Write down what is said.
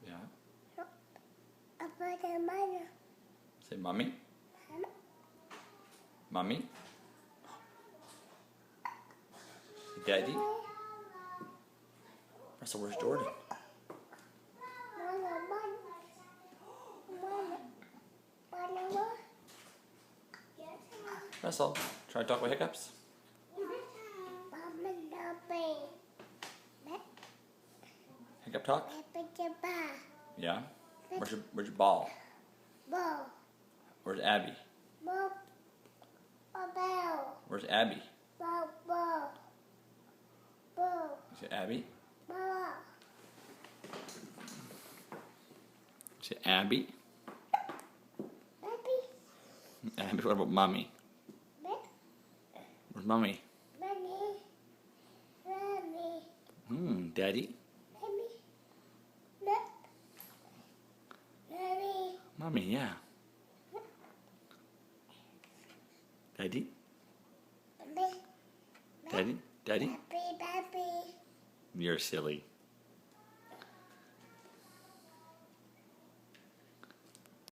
Yeah. Say mommy. Mommy. Daddy. Russell, where's Jordan? Russell, try to talk with Hiccups. Hiccup talk? Yeah. Where's your ball? Where's Abby? Where's Abby? Is it Abby? Is it Abby? Abby, what about mommy? Where's mommy? Daddy? Mommy, yeah. Daddy? Daddy? Daddy? You're silly.